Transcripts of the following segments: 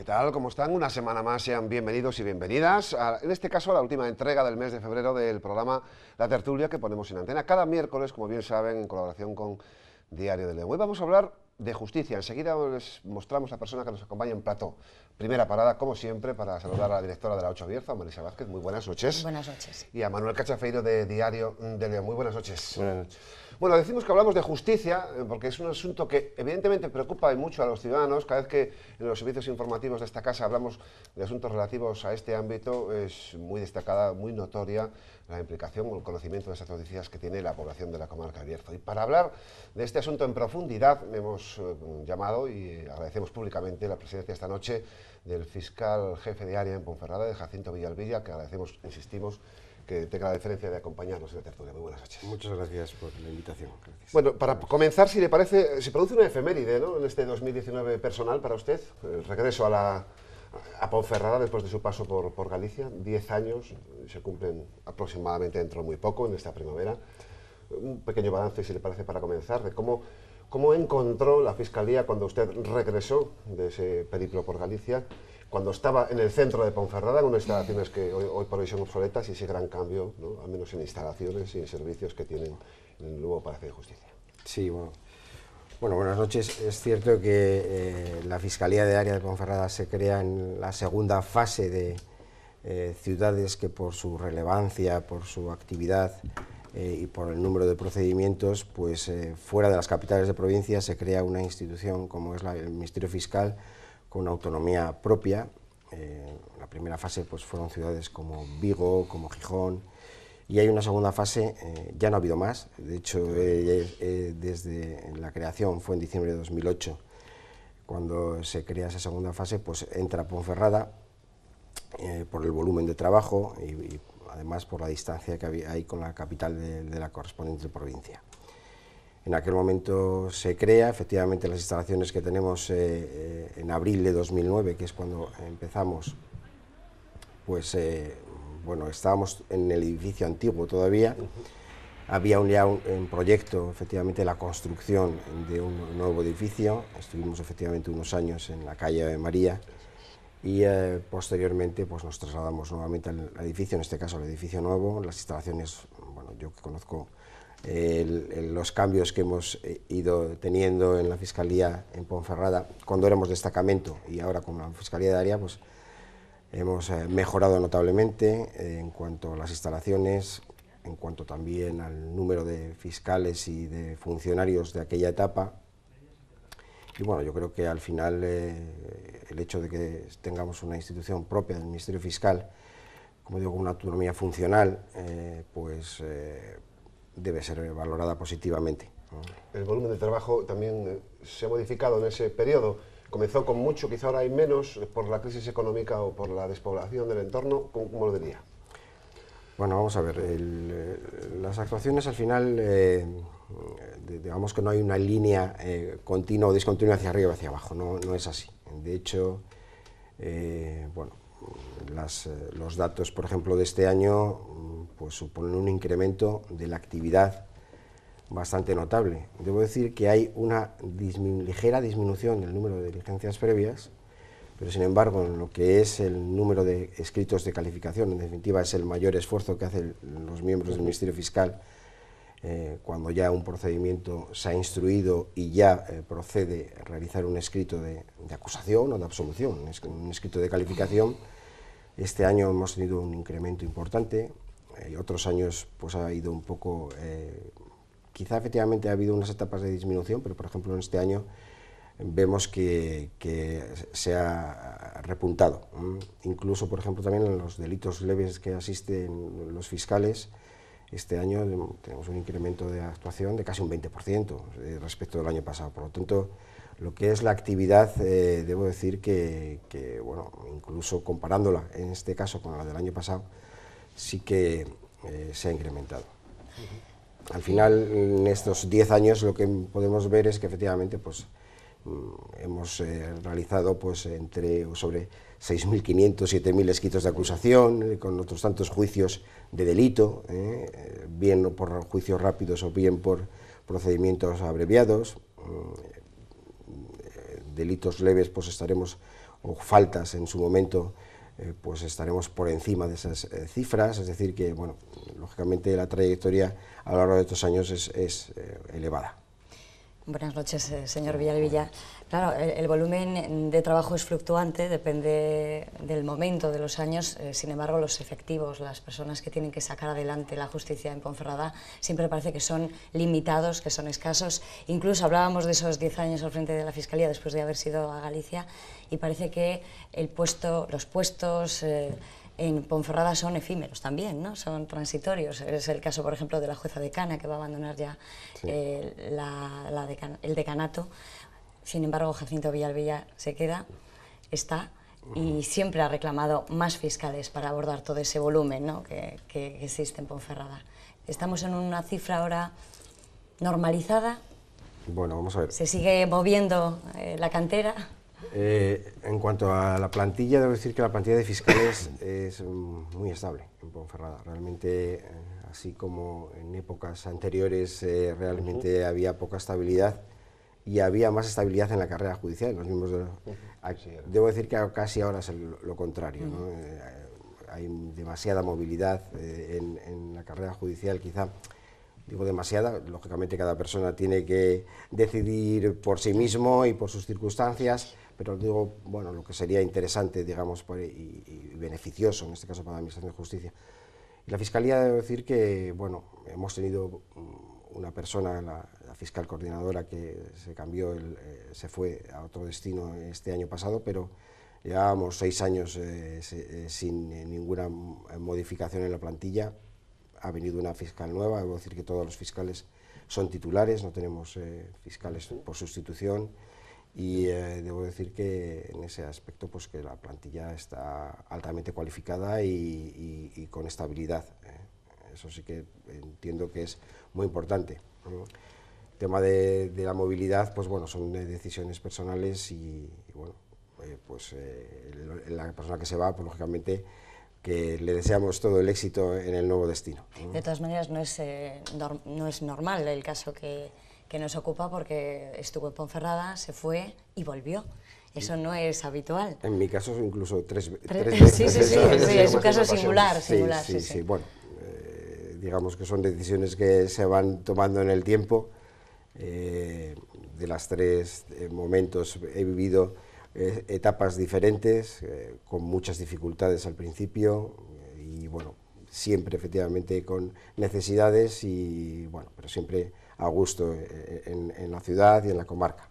tal? ¿Cómo están? Una semana más, sean bienvenidos y bienvenidas. En este caso, a la última entrega del mes de febrero del programa La Tertulia que ponemos en antena cada miércoles, como bien saben, en colaboración con Diario de León. Hoy vamos a hablar de justicia. Enseguida les mostramos la persona que nos acompaña en plató. Primera parada, como siempre, para saludar a la directora de la 8 Abierta, Marisa Vázquez. Muy buenas noches. Buenas noches. Y a Manuel Cachafeiro de Diario de León. Muy buenas noches. Buenas noches. Bueno, decimos que hablamos de justicia porque es un asunto que evidentemente preocupa mucho a los ciudadanos. Cada vez que en los servicios informativos de esta casa hablamos de asuntos relativos a este ámbito, es muy destacada, muy notoria la implicación o el conocimiento de esas noticias que tiene la población de la comarca de Bierzo. Y para hablar de este asunto en profundidad, hemos llamado y agradecemos públicamente la presencia esta noche del fiscal jefe de área en Ponferrada, de Jacinto Villalbilla, que agradecemos, insistimos, que tenga la deferencia de acompañarnos en la tertulia. Muy buenas noches. Muchas gracias por la invitación. Gracias. Bueno, para comenzar, si le parece, se produce una efeméride, ¿no?, en este 2019 personal para usted, el regreso a Ponferrada después de su paso por Galicia, 10 años, se cumplen aproximadamente dentro de muy poco, en esta primavera. Un pequeño balance, si le parece, para comenzar, de cómo encontró la Fiscalía cuando usted regresó de ese periplo por Galicia, cuando estaba en el centro de Ponferrada, en unas instalaciones que hoy por hoy son obsoletas, y ese gran cambio, ¿no?, al menos en instalaciones y en servicios que tienen en el nuevo Palacio de Justicia. Sí, bueno, buenas noches. Es cierto que la Fiscalía de Área de Ponferrada se crea en la segunda fase de ciudades que por su relevancia, por su actividad y por el número de procedimientos, pues fuera de las capitales de provincia se crea una institución como es el Ministerio Fiscal, con autonomía propia. La primera fase pues fueron ciudades como Vigo, como Gijón, y hay una segunda fase, ya no ha habido más. De hecho, desde la creación, fue en diciembre de 2008, cuando se crea esa segunda fase, pues entra Ponferrada por el volumen de trabajo y además por la distancia que hay con la capital de la correspondiente provincia. En aquel momento se crea, efectivamente, las instalaciones que tenemos en abril de 2009, que es cuando empezamos, pues bueno, estábamos en el edificio antiguo todavía. Había ya un proyecto, efectivamente, la construcción de un nuevo edificio. Estuvimos efectivamente unos años en la calle de María y posteriormente pues nos trasladamos nuevamente al edificio, en este caso al edificio nuevo. Las instalaciones, bueno, yo que conozco los cambios que hemos ido teniendo en la Fiscalía en Ponferrada, cuando éramos destacamento y ahora con la Fiscalía de Área, pues hemos mejorado notablemente en cuanto a las instalaciones, en cuanto también al número de fiscales y de funcionarios de aquella etapa. Y bueno, yo creo que al final el hecho de que tengamos una institución propia del Ministerio Fiscal, como digo, con una autonomía funcional, pues debe ser valorada positivamente, ¿no? El volumen de trabajo también se ha modificado en ese periodo. Comenzó con mucho, quizá ahora hay menos, por la crisis económica o por la despoblación del entorno. ¿Cómo lo diría? Bueno, vamos a ver, las actuaciones al final, digamos que no hay una línea continua o discontinua hacia arriba o hacia abajo, no es así. De hecho, bueno, los datos, por ejemplo, de este año, pues suponen un incremento de la actividad bastante notable. Debo decir que hay una ligera disminución del número de diligencias previas, pero sin embargo, en lo que es el número de escritos de calificación, en definitiva es el mayor esfuerzo que hacen los miembros del Ministerio Fiscal cuando ya un procedimiento se ha instruido y ya procede a realizar un escrito de acusación o de absolución, un escrito de calificación. Este año hemos tenido un incremento importante, otros años pues ha ido un poco, quizá efectivamente ha habido unas etapas de disminución, pero por ejemplo en este año vemos que se ha repuntado. Incluso, por ejemplo, también en los delitos leves que asisten los fiscales, este año tenemos un incremento de actuación de casi un 20% respecto del año pasado. Por lo tanto, lo que es la actividad, debo decir que, bueno, incluso comparándola en este caso con la del año pasado, sí que se ha incrementado. Al final, en estos 10 años, lo que podemos ver es que efectivamente pues, hemos realizado pues, sobre 6.500, 7.000 escritos de acusación, con otros tantos juicios de delito, bien por juicios rápidos o bien por procedimientos abreviados. Delitos leves pues estaremos o faltas en su momento, pues estaremos por encima de esas cifras, es decir que, bueno, lógicamente la trayectoria a lo largo de estos años es elevada. Buenas noches, señor Villalbilla. Claro, el volumen de trabajo es fluctuante, depende del momento, de los años. Sin embargo, los efectivos, las personas que tienen que sacar adelante la justicia en Ponferrada, siempre parece que son limitados, que son escasos. Incluso hablábamos de esos 10 años al frente de la Fiscalía después de haber sido a Galicia, y parece que los puestos en Ponferrada son efímeros también, ¿no? Son transitorios. Es el caso, por ejemplo, de la jueza decana, que va a abandonar ya sí. El decanato. Sin embargo, Jacinto Villalbilla se queda, está, y siempre ha reclamado más fiscales para abordar todo ese volumen, ¿no?, que existe en Ponferrada. ¿Estamos en una cifra ahora normalizada? Bueno, vamos a ver. ¿Se sigue moviendo la cantera? En cuanto a la plantilla, debo decir que la plantilla de fiscales es muy estable en Ponferrada. Realmente, así como en épocas anteriores realmente había poca estabilidad y había más estabilidad en la carrera judicial. Los mismos debo decir que casi ahora es lo contrario, ¿no? Hay demasiada movilidad en la carrera judicial, quizá. Digo demasiada, lógicamente cada persona tiene que decidir por sí mismo y por sus circunstancias, pero digo, bueno, lo que sería interesante, digamos, y beneficioso, en este caso para la Administración de Justicia. Y la Fiscalía, debo decir que, bueno, hemos tenido una persona, la fiscal coordinadora, que se cambió, se fue a otro destino este año pasado, pero llevábamos 6 años sin ninguna modificación en la plantilla. Ha venido una fiscal nueva, debo decir que todos los fiscales son titulares, no tenemos fiscales por sustitución, y debo decir que en ese aspecto pues que la plantilla está altamente cualificada y con estabilidad. Eso sí que entiendo que es muy importante. El tema de la movilidad, pues bueno, son decisiones personales y bueno, pues la persona que se va, pues lógicamente, que le deseamos todo el éxito en el nuevo destino. De todas maneras, no es normal el caso que nos ocupa, porque estuvo en Ponferrada, se fue y volvió. Eso no es habitual. En mi caso, incluso tres veces. Sí, es un caso singular. Sí. Bueno, digamos que son decisiones que se van tomando en el tiempo. De las 3 momentos he vivido etapas diferentes, con muchas dificultades al principio y bueno, siempre efectivamente con necesidades y bueno, pero siempre a gusto en la ciudad y en la comarca.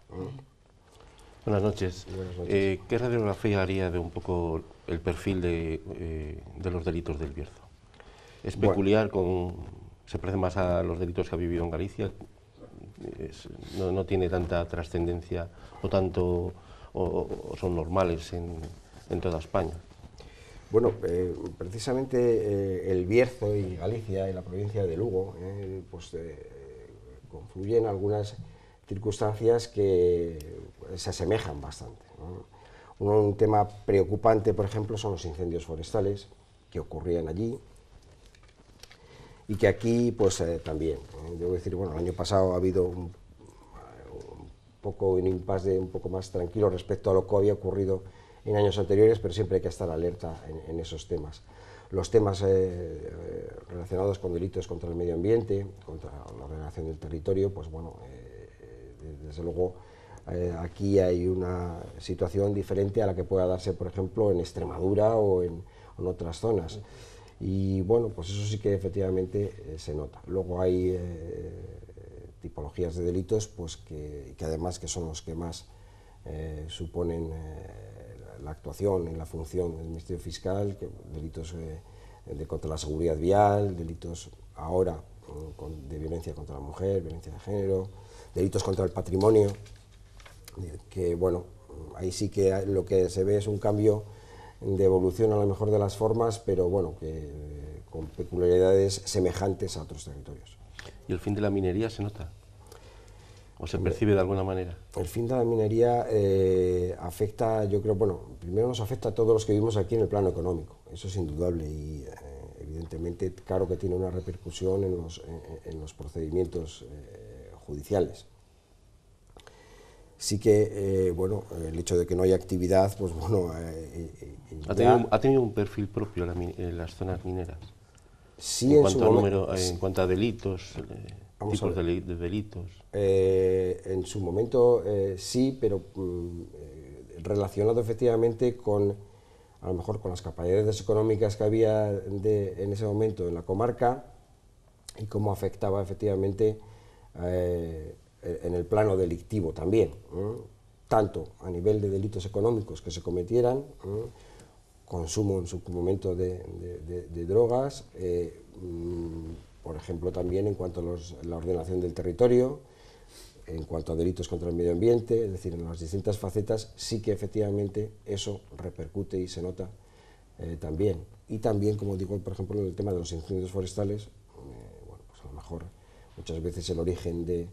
Buenas noches. Buenas noches. ¿Qué radiografía haría de un poco el perfil de los delitos del Bierzo? ¿Es peculiar, se parece más a los delitos que ha vivido en Galicia? No tiene tanta trascendencia o son normales en toda España? Bueno, precisamente el Bierzo y Galicia y la provincia de Lugo pues confluyen algunas circunstancias que se asemejan bastante, ¿no? Un tema preocupante, por ejemplo, son los incendios forestales que ocurrían allí y que aquí pues también. Debo decir, bueno, el año pasado ha habido un impasse un poco más tranquilo respecto a lo que había ocurrido en años anteriores, pero siempre hay que estar alerta en esos temas. Los temas relacionados con delitos contra el medio ambiente, contra la ordenación del territorio, pues bueno, desde luego aquí hay una situación diferente a la que pueda darse, por ejemplo, en Extremadura o en otras zonas. Y bueno, pues eso sí que efectivamente se nota. Luego hay tipologías de delitos pues que además que son los que más suponen la actuación en la función del Ministerio Fiscal, delitos contra la seguridad vial, delitos ahora de violencia contra la mujer, violencia de género, delitos contra el patrimonio, que bueno, ahí sí que lo que se ve es un cambio de evolución a lo mejor de las formas, pero bueno, que con peculiaridades semejantes a otros territorios. ¿Y el fin de la minería se nota? ¿O se percibe de alguna manera? El fin de la minería afecta, yo creo, bueno, primero nos afecta a todos los que vivimos aquí en el plano económico, eso es indudable y evidentemente claro que tiene una repercusión en los procedimientos judiciales. sí que, bueno, el hecho de que no haya actividad, pues bueno... ¿Ha tenido un perfil propio las zonas mineras? Sí, en cuanto a número, en cuanto a delitos, tipos de delitos. En su momento sí, pero relacionado efectivamente con, a lo mejor con las capacidades económicas que había en ese momento en la comarca y cómo afectaba efectivamente en el plano delictivo también, tanto a nivel de delitos económicos que se cometieran, consumo en su momento de drogas, por ejemplo también en cuanto a la ordenación del territorio, en cuanto a delitos contra el medio ambiente, es decir, en las distintas facetas sí que efectivamente eso repercute y se nota también. Y también, como digo, por ejemplo, en el tema de los incendios forestales, bueno, pues a lo mejor muchas veces el origen de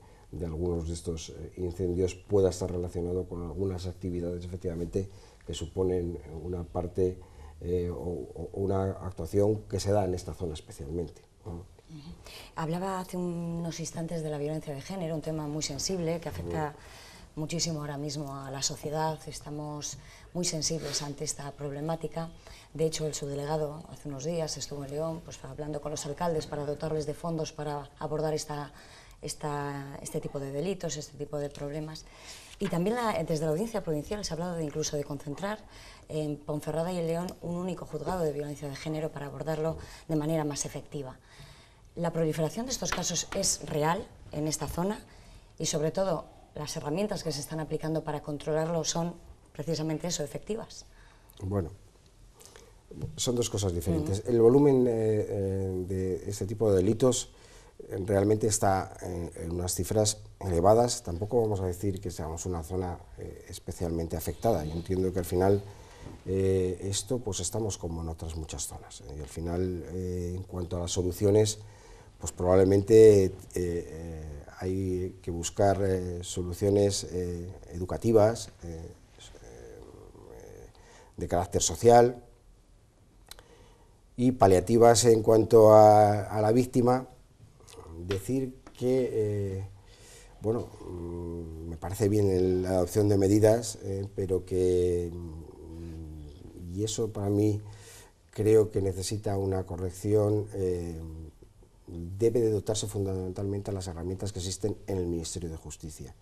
algunos de estos incendios pueda estar relacionado con algunas actividades efectivamente que suponen una parte o una actuación que se da en esta zona especialmente. Hablaba hace unos instantes de la violencia de género, un tema muy sensible que afecta muchísimo ahora mismo a la sociedad. Estamos muy sensibles ante esta problemática. De hecho, el subdelegado hace unos días estuvo en León pues, hablando con los alcaldes para dotarles de fondos para abordar este tipo de delitos, este tipo de problemas. Y también desde la Audiencia Provincial se ha hablado incluso de concentrar en Ponferrada y en León un único juzgado de violencia de género para abordarlo de manera más efectiva. La proliferación de estos casos es real en esta zona y, sobre todo, las herramientas que se están aplicando para controlarlo son precisamente eso, efectivas. Bueno, son dos cosas diferentes. El volumen de este tipo de delitos realmente está en unas cifras elevadas. Tampoco vamos a decir que seamos una zona especialmente afectada. Yo entiendo que al final esto, pues estamos como en otras muchas zonas. Y al final, en cuanto a las soluciones, pues probablemente hay que buscar soluciones educativas, de carácter social y paliativas en cuanto a la víctima. Decir que, bueno, me parece bien la adopción de medidas, pero que, y eso para mí creo que necesita una corrección, debe de dotarse fundamentalmente a las herramientas que existen en el Ministerio de Justicia.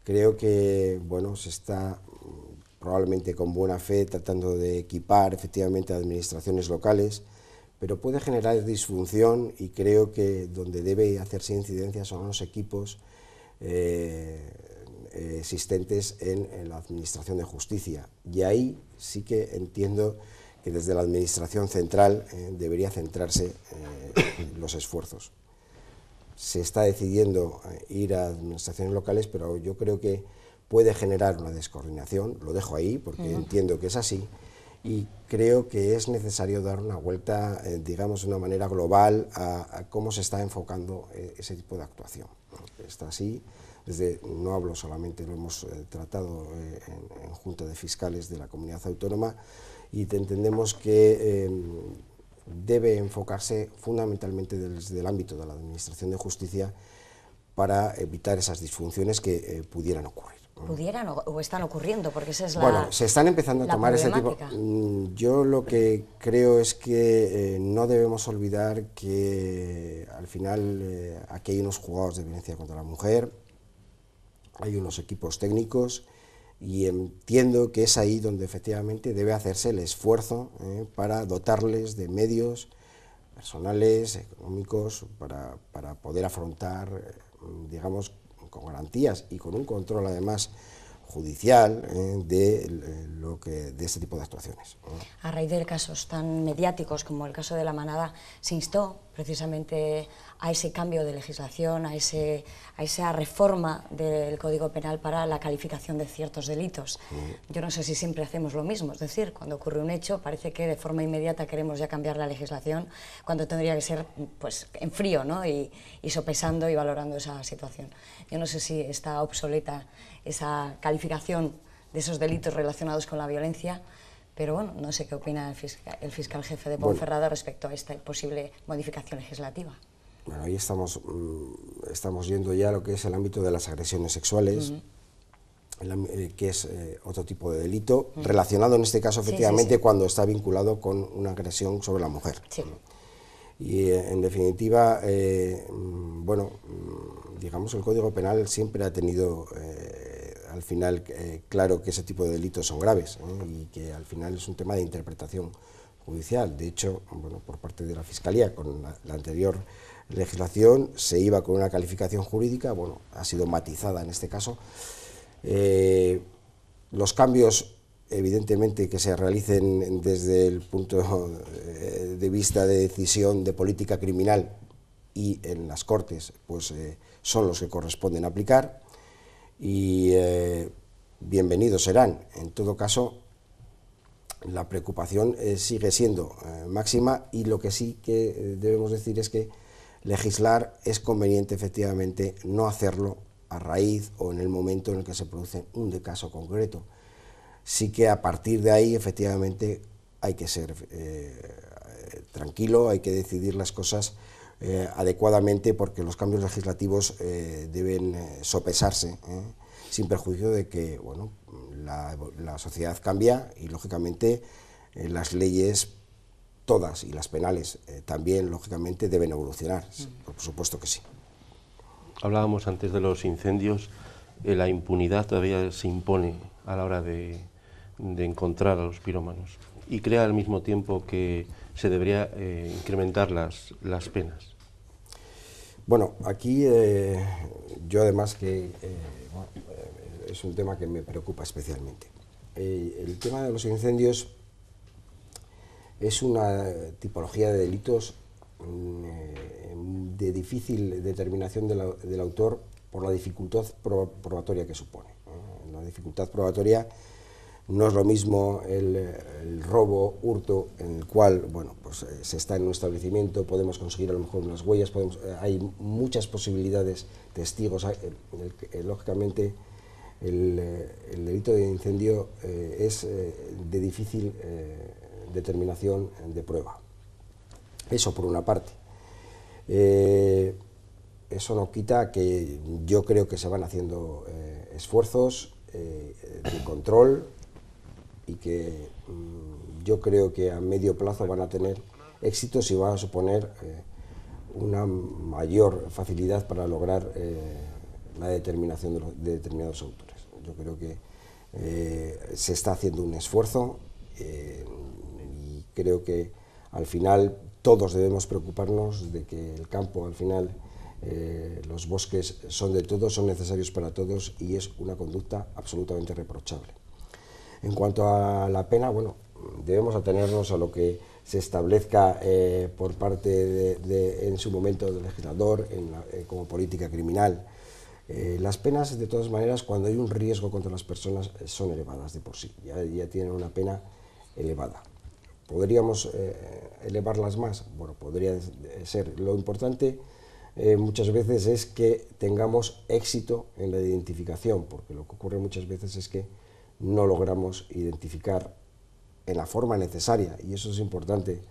Creo que, bueno, se está probablemente con buena fe tratando de equipar efectivamente a administraciones locales, pero puede generar disfunción y creo que donde debe hacerse incidencia son los equipos existentes en la Administración de Justicia. Y ahí sí que entiendo que desde la Administración Central debería centrarse los esfuerzos. Se está decidiendo ir a administraciones locales, pero yo creo que puede generar una descoordinación, lo dejo ahí porque entiendo que es así, y creo que es necesario dar una vuelta, digamos, de una manera global a cómo se está enfocando ese tipo de actuación. Está así, no hablo solamente, lo hemos tratado en Junta de Fiscales de la Comunidad Autónoma, y entendemos que debe enfocarse fundamentalmente desde el ámbito de la Administración de Justicia para evitar esas disfunciones que pudieran ocurrir. ¿Pudieran o están ocurriendo? Porque esa es bueno, se están empezando a tomar ese tipo. Yo lo que creo es que no debemos olvidar que al final aquí hay unos juzgados de violencia contra la mujer, hay unos equipos técnicos, y entiendo que es ahí donde efectivamente debe hacerse el esfuerzo para dotarles de medios personales, económicos, para poder afrontar, digamos, con garantías y con un control además judicial de este tipo de actuaciones. A raíz de casos tan mediáticos como el caso de La Manada, se instó precisamente a ese cambio de legislación, a esa reforma del Código Penal para la calificación de ciertos delitos. Yo no sé si siempre hacemos lo mismo, es decir, cuando ocurre un hecho parece que de forma inmediata queremos ya cambiar la legislación, cuando tendría que ser pues, en frío, ¿no? y sopesando y valorando esa situación. Yo no sé si está obsoleta esa calificación de esos delitos relacionados con la violencia, pero bueno, no sé qué opina el fiscal jefe de Ponferrada respecto a esta posible modificación legislativa. Bueno, ahí estamos yendo ya a lo que es el ámbito de las agresiones sexuales, que es otro tipo de delito, relacionado en este caso efectivamente cuando está vinculado con una agresión sobre la mujer. Sí. Y en definitiva, bueno, digamos, el Código Penal siempre ha tenido al final claro que ese tipo de delitos son graves, y que al final es un tema de interpretación judicial. De hecho, bueno, por parte de la Fiscalía, con la anterior legislación se iba con una calificación jurídica, bueno, ha sido matizada en este caso. Los cambios, evidentemente, que se realicen desde el punto de vista de decisión de política criminal y en las Cortes, pues son los que corresponden aplicar, y bienvenidos serán. En todo caso, la preocupación sigue siendo máxima, y lo que sí que debemos decir es que legislar es conveniente efectivamente no hacerlo a raíz o en el momento en el que se produce un caso concreto. Sí que a partir de ahí efectivamente hay que ser tranquilo, hay que decidir las cosas adecuadamente, porque los cambios legislativos deben sopesarse, sin perjuicio de que, bueno, la sociedad cambia y lógicamente las leyes todas, y las penales también, lógicamente, deben evolucionar, por supuesto que sí. Hablábamos antes de los incendios, la impunidad todavía se impone a la hora de encontrar a los pirómanos, y crea al mismo tiempo que se debería incrementar las penas. Bueno, aquí yo además que bueno, es un tema que me preocupa especialmente. El tema de los incendios es una tipología de delitos de difícil determinación del autor por la dificultad probatoria que supone. La dificultad probatoria no es lo mismo el robo, hurto, en el cual, bueno, pues se está en un establecimiento, podemos conseguir a lo mejor unas huellas, hay muchas posibilidades, testigos, lógicamente el delito de incendio es de difícil determinación de prueba. Eso por una parte. Eso no quita que yo creo que se van haciendo esfuerzos de control, y que yo creo que a medio plazo van a tener éxitos y van a suponer una mayor facilidad para lograr la determinación de determinados autores. Yo creo que se está haciendo un esfuerzo, y creo que al final todos debemos preocuparnos de que el campo, al final, los bosques son de todos, son necesarios para todos, y es una conducta absolutamente reprochable. En cuanto a la pena, bueno, debemos atenernos a lo que se establezca por parte en su momento del legislador como política criminal. Las penas, de todas maneras, cuando hay un riesgo contra las personas, son elevadas de por sí, ya tienen una pena elevada. ¿Podríamos elevarlas más? Bueno, podría ser. Lo importante muchas veces es que tengamos éxito en la identificación, porque lo que ocurre muchas veces es que no logramos identificar en la forma necesaria, y eso es importante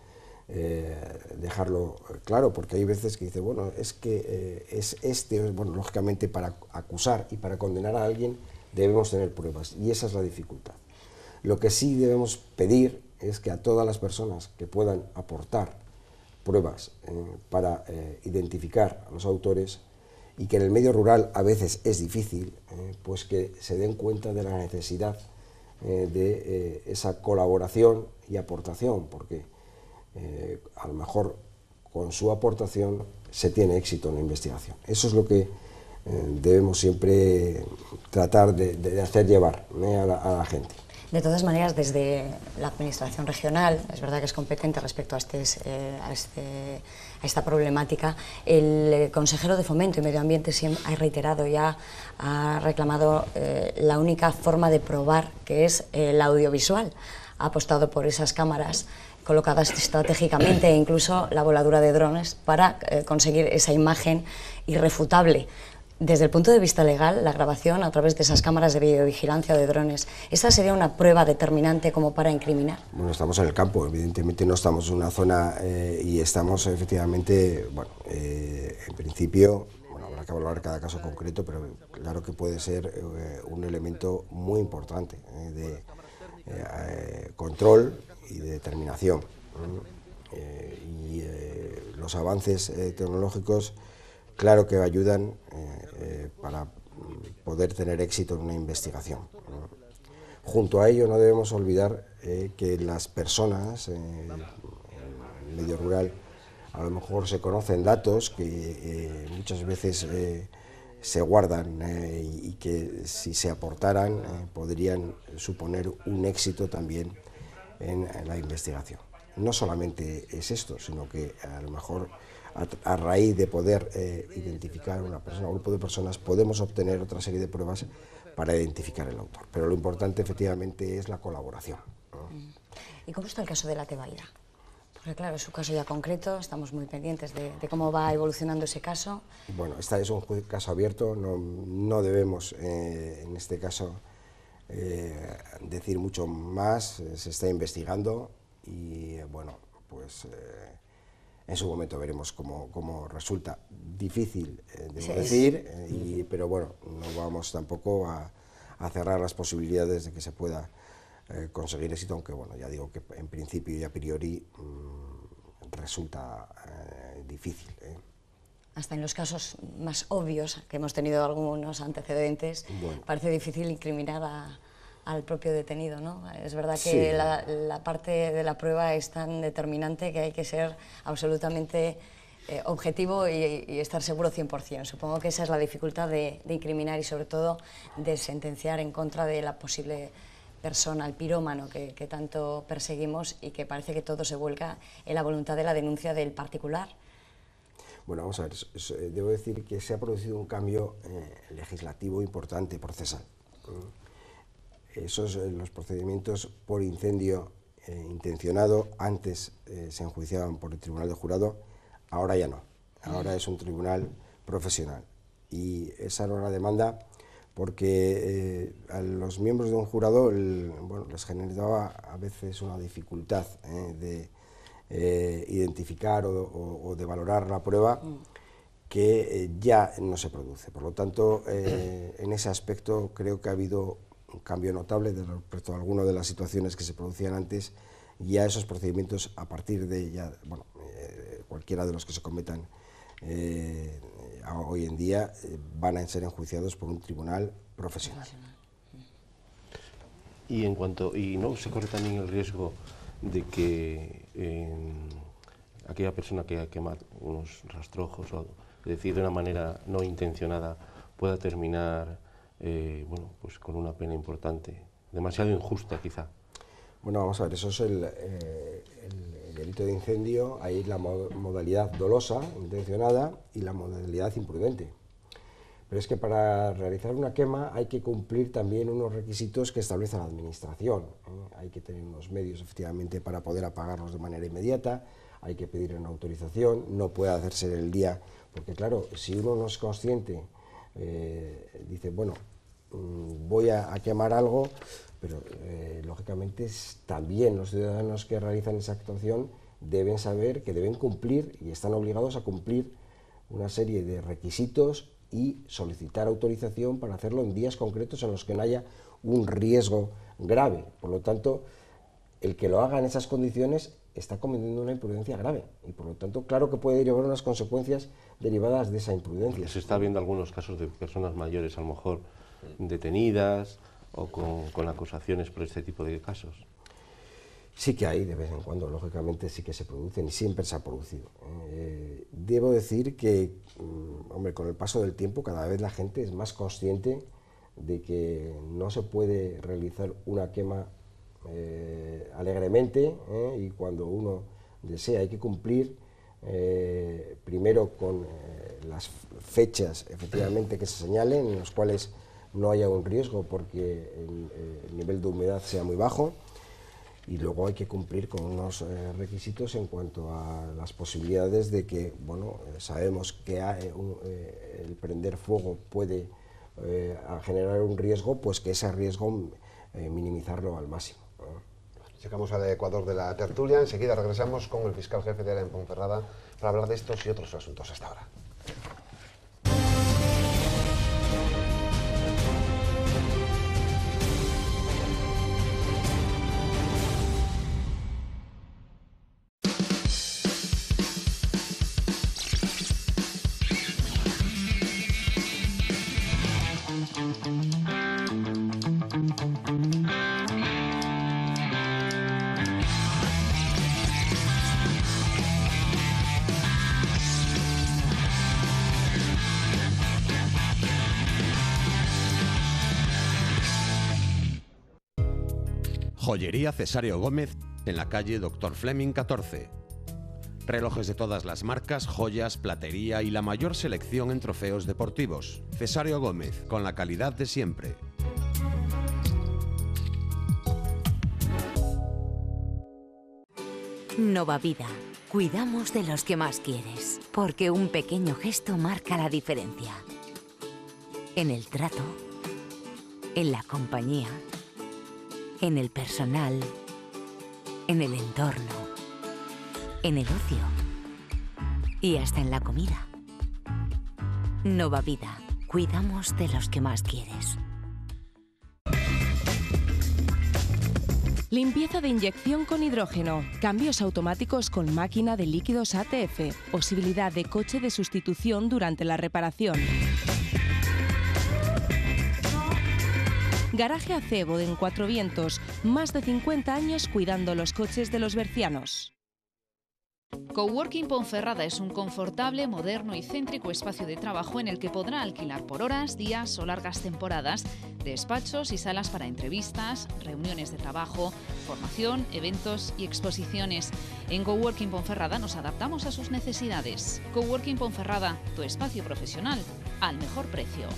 dejarlo claro, porque hay veces que dice, bueno, es que bueno, lógicamente para acusar y para condenar a alguien debemos tener pruebas, y esa es la dificultad. Lo que sí debemos pedir es que a todas las personas que puedan aportar pruebas para identificar a los autores, y que en el medio rural a veces es difícil, pues que se den cuenta de la necesidad de esa colaboración y aportación, porque a lo mejor con su aportación se tiene éxito en la investigación. Eso es lo que debemos siempre tratar de hacer llevar a la gente. De todas maneras, desde la Administración regional, es verdad que es competente respecto a esta problemática, el consejero de Fomento y Medio Ambiente siempre ha reiterado, ya ha reclamado la única forma de probar, que es el audiovisual. Ha apostado por esas cámaras colocadas estratégicamente, e incluso la voladura de drones, para conseguir esa imagen irrefutable. Desde el punto de vista legal, la grabación a través de esas cámaras de videovigilancia o de drones, ¿esa sería una prueba determinante como para incriminar? Bueno, estamos en el campo, evidentemente no estamos en una zona y estamos efectivamente, bueno, en principio, bueno, habrá que valorar cada caso concreto, pero claro que puede ser un elemento muy importante de control y de determinación. Los avances tecnológicos, claro que ayudan para poder tener éxito en una investigación. Junto a ello, no debemos olvidar que las personas en el medio rural a lo mejor se conocen datos que muchas veces se guardan y que si se aportaran podrían suponer un éxito también en la investigación. No solamente es esto, sino que a lo mejor a raíz de poder identificar una persona o un grupo de personas podemos obtener otra serie de pruebas para identificar el autor. Pero lo importante efectivamente es la colaboración, ¿no? ¿Y cómo está el caso de la Tebaida? Porque claro, es un caso ya concreto, estamos muy pendientes de cómo va evolucionando ese caso. Bueno, este es un caso abierto, no debemos en este caso decir mucho más, se está investigando y bueno, pues en su momento veremos cómo resulta. Difícil, debo decir, pero bueno, no vamos tampoco a cerrar las posibilidades de que se pueda conseguir éxito, aunque bueno, ya digo que en principio y a priori resulta difícil. Hasta en los casos más obvios, que hemos tenido algunos antecedentes, bueno, parece difícil incriminar al propio detenido, ¿no? Es verdad que sí, la parte de la prueba es tan determinante que hay que ser absolutamente objetivo y estar seguro 100%. Supongo que esa es la dificultad de incriminar y sobre todo de sentenciar en contra de la posible persona, el pirómano que tanto perseguimos y que parece que todo se vuelca en la voluntad de la denuncia del particular. Bueno, vamos a ver, debo decir que se ha producido un cambio legislativo importante, procesal. Los procedimientos por incendio intencionado antes se enjuiciaban por el Tribunal de Jurado, ahora ya no, ahora es un tribunal profesional y esa era una demanda porque a los miembros de un jurado bueno, les generaba a veces una dificultad de identificar o de valorar la prueba que ya no se produce. Por lo tanto, en ese aspecto creo que ha habido un cambio notable respecto a algunas de las situaciones que se producían antes. Ya esos procedimientos, a partir de ya, bueno, cualquiera de los que se cometan hoy en día, van a ser enjuiciados por un tribunal profesional. Y no se corre también el riesgo de que aquella persona que quema unos rastrojos, o es decir, de una manera no intencionada, pueda terminar bueno, pues con una pena importante, demasiado injusta quizá? Bueno, vamos a ver, eso es el delito de incendio, hay la modalidad dolosa, intencionada, y la modalidad imprudente. Pero es que para realizar una quema hay que cumplir también unos requisitos que establece la Administración. Hay que tener unos medios, efectivamente, para poder apagarlos de manera inmediata, hay que pedir una autorización, no puede hacerse en el día, porque claro, si uno no es consciente, dice, bueno, voy a quemar algo, pero lógicamente también los ciudadanos que realizan esa actuación deben saber que deben cumplir y están obligados a cumplir una serie de requisitos y solicitar autorización para hacerlo en días concretos en los que no haya un riesgo grave. Por lo tanto, el que lo haga en esas condiciones está cometiendo una imprudencia grave y por lo tanto claro que puede llevar unas consecuencias derivadas de esa imprudencia. Se está viendo algunos casos de personas mayores a lo mejor detenidas o con acusaciones por este tipo de casos. Sí que hay de vez en cuando, lógicamente sí que se producen y siempre se ha producido. Debo decir que, hombre, con el paso del tiempo cada vez la gente es más consciente de que no se puede realizar una quema alegremente y cuando uno desea hay que cumplir primero con las fechas efectivamente que se señalen en las cuales no haya un riesgo porque el nivel de humedad sea muy bajo y luego hay que cumplir con unos requisitos en cuanto a las posibilidades de que, bueno, sabemos que el prender fuego puede generar un riesgo, pues que ese riesgo minimizarlo al máximo. Llegamos al Ecuador de la tertulia, enseguida regresamos con el fiscal jefe de área en Ponferrada para hablar de estos y otros asuntos. Hasta ahora. Joyería Cesario Gómez, en la calle Dr. Fleming 14. Relojes de todas las marcas, joyas, platería y la mayor selección en trofeos deportivos. Cesario Gómez, con la calidad de siempre. Nova Vida. Cuidamos de los que más quieres, porque un pequeño gesto marca la diferencia. En el trato, en la compañía, en el personal, en el entorno, en el ocio y hasta en la comida. Nova Vida. Cuidamos de los que más quieres. Limpieza de inyección con hidrógeno, cambios automáticos con máquina de líquidos ATF, posibilidad de coche de sustitución durante la reparación. Garaje Acebo en Cuatro Vientos, más de 50 años cuidando los coches de los bercianos. Coworking Ponferrada es un confortable, moderno y céntrico espacio de trabajo en el que podrá alquilar por horas, días o largas temporadas despachos y salas para entrevistas, reuniones de trabajo, formación, eventos y exposiciones. En Coworking Ponferrada nos adaptamos a sus necesidades. Coworking Ponferrada, tu espacio profesional al mejor precio.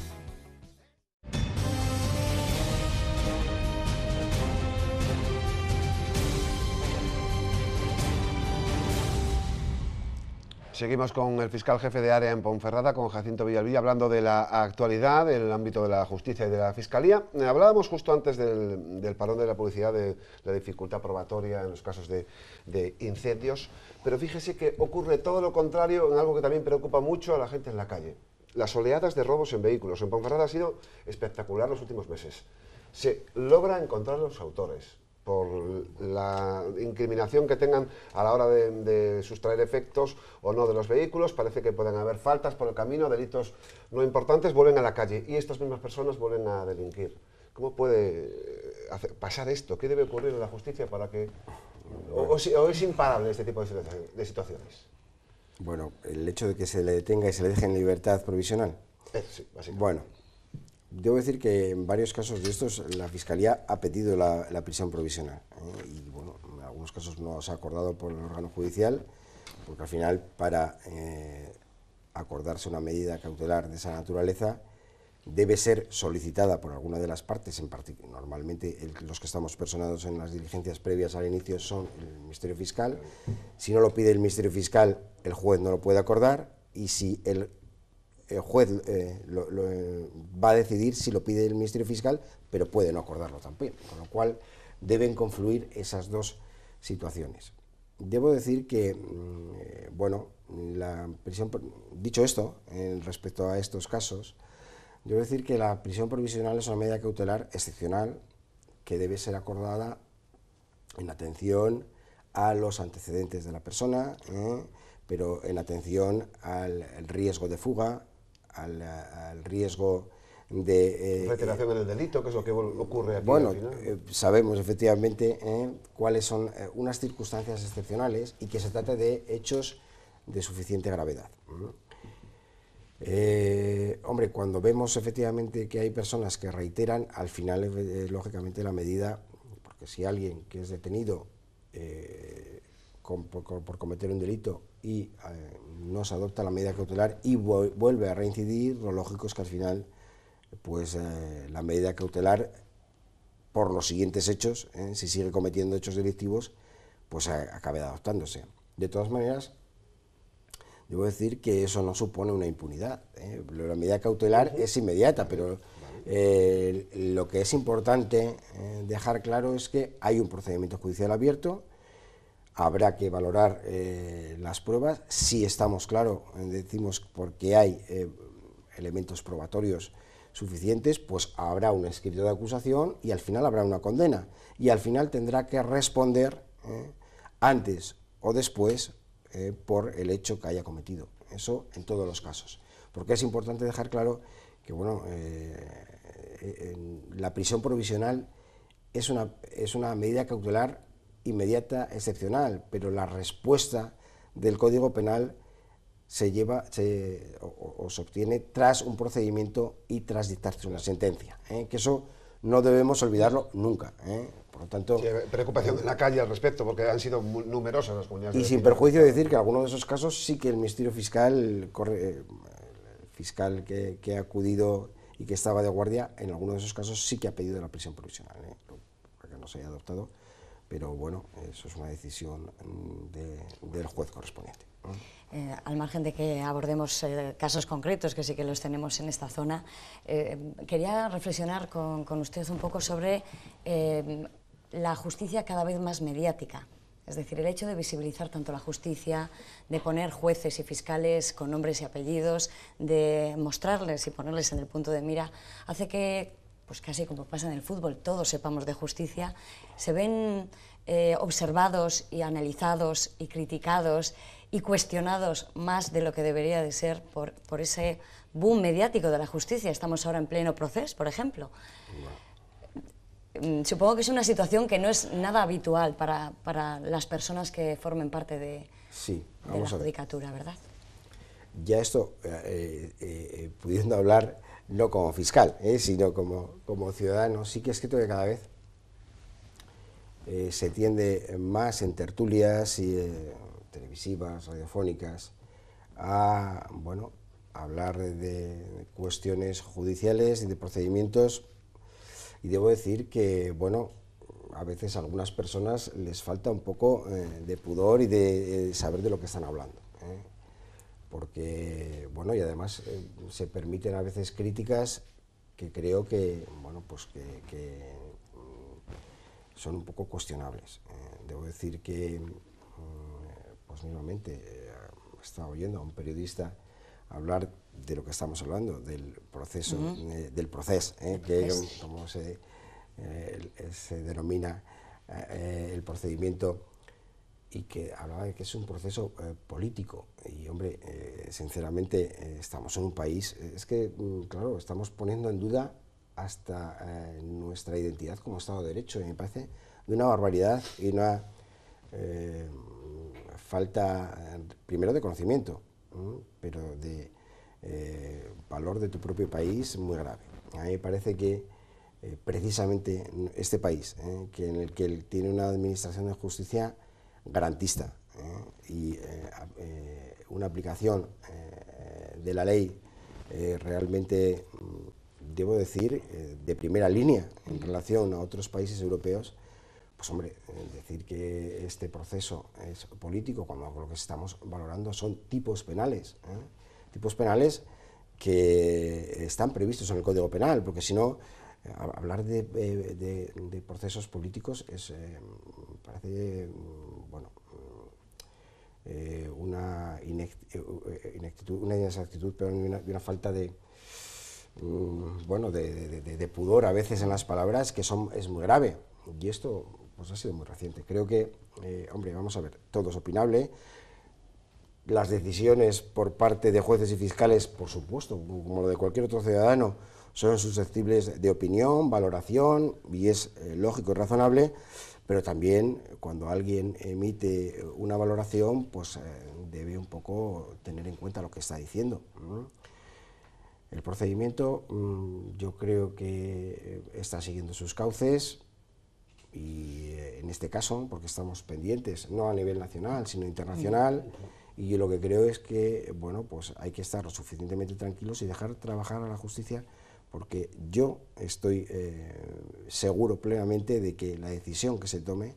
Seguimos con el fiscal jefe de área en Ponferrada, con Jacinto Villalbilla, hablando de la actualidad, del ámbito de la justicia y de la fiscalía. Hablábamos justo antes del parón de la publicidad de la dificultad probatoria en los casos de incendios, pero fíjese que ocurre todo lo contrario en algo que también preocupa mucho a la gente en la calle. Las oleadas de robos en vehículos. En Ponferrada ha sido espectacular los últimos meses. Se logra encontrar los autores por la incriminación que tengan a la hora de sustraer efectos o no de los vehículos. Parece que pueden haber faltas por el camino, delitos no importantes, vuelven a la calle y estas mismas personas vuelven a delinquir. ¿Cómo puede pasar esto? ¿Qué debe ocurrir en la justicia para que... o es imparable este tipo de situaciones? Bueno, el hecho de que se le detenga y se le deje en libertad provisional. Sí, básicamente. Bueno, debo decir que en varios casos de estos la Fiscalía ha pedido la prisión provisional y bueno, en algunos casos no se ha acordado por el órgano judicial, porque al final para acordarse una medida cautelar de esa naturaleza debe ser solicitada por alguna de las partes, en particular. Normalmente los que estamos personados en las diligencias previas al inicio son el Ministerio Fiscal. Si no lo pide el Ministerio Fiscal, el juez no lo puede acordar, y si el juez va a decidir si lo pide el Ministerio Fiscal, pero puede no acordarlo también, con lo cual deben confluir esas dos situaciones. Debo decir que, bueno, dicho esto, respecto a estos casos, debo decir que la prisión provisional es una medida cautelar excepcional que debe ser acordada en atención a los antecedentes de la persona, pero en atención al riesgo de fuga, al riesgo de... reiteración en el delito, que es lo que ocurre aquí. Bueno, al final. Sabemos efectivamente cuáles son unas circunstancias excepcionales y que se trata de hechos de suficiente gravedad. Hombre, cuando vemos efectivamente que hay personas que reiteran, al final lógicamente la medida, porque si alguien que es detenido por cometer un delito y no se adopta la medida cautelar y vuelve a reincidir, lo lógico es que al final pues la medida cautelar por los siguientes hechos, si sigue cometiendo hechos delictivos, pues acabe adoptándose. De todas maneras, debo decir que eso no supone una impunidad. La medida cautelar es inmediata, pero lo que es importante dejar claro es que hay un procedimiento judicial abierto. Habrá que valorar las pruebas. Si estamos claros, decimos porque hay elementos probatorios suficientes, pues habrá un escrito de acusación y al final habrá una condena. Y al final tendrá que responder antes o después por el hecho que haya cometido. Eso en todos los casos. Porque es importante dejar claro que bueno, la prisión provisional es una medida cautelar inmediata, excepcional, pero la respuesta del Código Penal se obtiene tras un procedimiento y tras dictarse una sentencia, que eso no debemos olvidarlo nunca, ¿eh? Por lo tanto... Sí, preocupación en la calle al respecto, porque han sido muy numerosas las comunidades. Y sin perjuicio de decir que en algunos de esos casos sí que el Ministerio Fiscal, el fiscal que ha acudido y que estaba de guardia, en algunos de esos casos sí que ha pedido la prisión provisional, ¿eh? Para que no se haya adoptado, pero bueno, eso es una decisión del juez correspondiente, ¿no? Al margen de que abordemos casos concretos, que sí que los tenemos en esta zona, quería reflexionar con usted un poco sobre la justicia cada vez más mediática. Es decir, el hecho de visibilizar tanto la justicia, de poner jueces y fiscales con nombres y apellidos, de mostrarles y ponerles en el punto de mira, hace que, pues casi como pasa en el fútbol, todos sepamos de justicia, se ven observados y analizados y criticados y cuestionados más de lo que debería de ser por ese boom mediático de la justicia. Estamos ahora en pleno proceso, por ejemplo. Supongo que es una situación que no es nada habitual para las personas que formen parte de la judicatura, ¿verdad? Ya esto, pudiendo hablar no como fiscal, sino como ciudadano, sí que es cierto que cada vez se tiende más en tertulias televisivas, radiofónicas, a hablar de cuestiones judiciales y de procedimientos, y debo decir que, a veces a algunas personas les falta un poco de pudor y de saber de lo que están hablando, porque, y además se permiten a veces críticas que creo que, que son un poco cuestionables. Debo decir que, mismamente, he estado oyendo a un periodista hablar de lo que estamos hablando, del proceso, del proceso, que como se denomina el procedimiento, y que hablaba de que es un proceso político. Y, hombre, sinceramente, estamos en un país, es que, claro, estamos poniendo en duda hasta nuestra identidad como Estado de Derecho, y me parece de una barbaridad y una falta, primero, de conocimiento, pero de valor de tu propio país muy grave. A mí me parece que precisamente este país, en el que tiene una administración de justicia garantista y una aplicación de la ley realmente, debo decir, de primera línea en relación a otros países europeos, pues hombre, decir que este proceso es político cuando lo que estamos valorando son tipos penales, tipos penales que están previstos en el Código Penal, porque si no, hablar de procesos políticos es, parece, una inexactitud, pero una falta de pudor a veces en las palabras, que es muy grave. Y esto ha sido muy reciente. Creo que, hombre, vamos a ver, todo es opinable. Las decisiones por parte de jueces y fiscales, por supuesto, como lo de cualquier otro ciudadano, son susceptibles de opinión, valoración, y es lógico y razonable, pero también cuando alguien emite una valoración, pues debe un poco tener en cuenta lo que está diciendo. El procedimiento, yo creo que está siguiendo sus cauces, y en este caso, porque estamos pendientes, no a nivel nacional, sino internacional, y yo lo que creo es que, pues hay que estar lo suficientemente tranquilos y dejar trabajar a la justicia, porque yo estoy seguro plenamente de que la decisión que se tome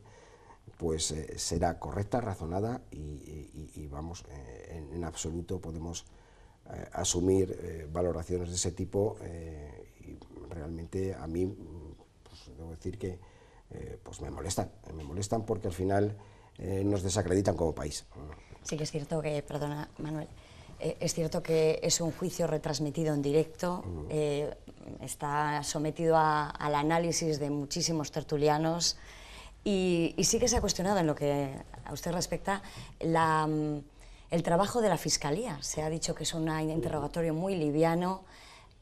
pues será correcta, razonada, y vamos, en absoluto podemos asumir valoraciones de ese tipo, y realmente a mí, pues, debo decir que pues me molestan porque al final nos desacreditan como país. Sí que es cierto que, perdona Manuel, es cierto que es un juicio retransmitido en directo, está sometido al análisis de muchísimos tertulianos, y sí que se ha cuestionado, en lo que a usted respecta, el trabajo de la Fiscalía. Se ha dicho que es un interrogatorio muy liviano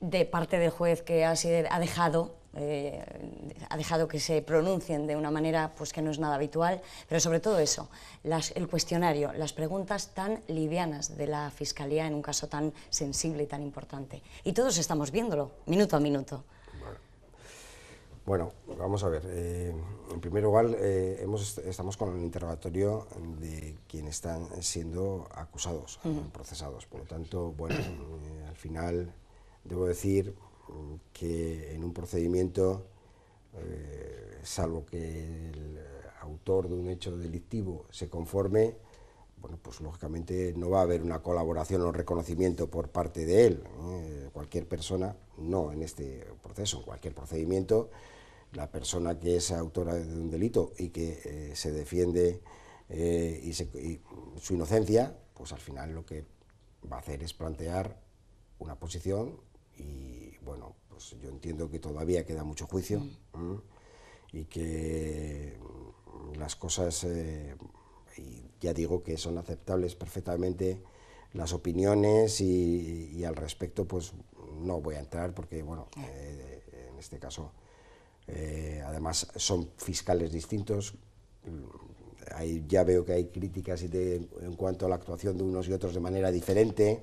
de parte del juez, que ha dejado que se pronuncien de una manera pues que no es nada habitual, pero sobre todo eso, el cuestionario, las preguntas tan livianas de la Fiscalía en un caso tan sensible y tan importante. Y todos estamos viéndolo, minuto a minuto. Bueno, vamos a ver. En primer lugar, estamos con el interrogatorio de quienes están siendo acusados, procesados. Por lo tanto, bueno, al final debo decir que en un procedimiento, salvo que el autor de un hecho delictivo se conforme, bueno, pues lógicamente no va a haber una colaboración o reconocimiento por parte de él. Cualquier persona, no en este proceso, en cualquier procedimiento, la persona que es autora de un delito y que se defiende y su inocencia, pues al final lo que va a hacer es plantear una posición y, bueno, pues yo entiendo que todavía queda mucho juicio y que las cosas... y ya digo que son aceptables perfectamente las opiniones y al respecto pues no voy a entrar porque, bueno, en este caso además son fiscales distintos. Ahí ya veo que hay críticas en cuanto a la actuación de unos y otros de manera diferente.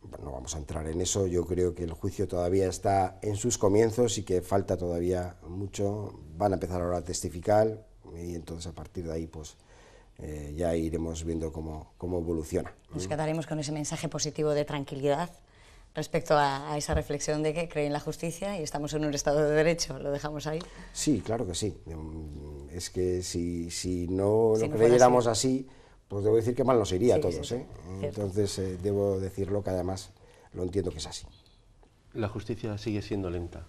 Bueno, no vamos a entrar en eso. Yo creo que el juicio todavía está en sus comienzos y que falta todavía mucho. Van a empezar ahora a testificar y entonces a partir de ahí pues ya iremos viendo cómo evoluciona. Nos quedaremos con ese mensaje positivo de tranquilidad respecto a esa reflexión de que creen en la justicia y estamos en un Estado de Derecho. ¿Lo dejamos ahí? Sí, claro que sí. Es que si no lo creyéramos así, pues debo decir que mal nos iría a todos. Sí, entonces debo decirlo que además lo entiendo que es así. La justicia sigue siendo lenta.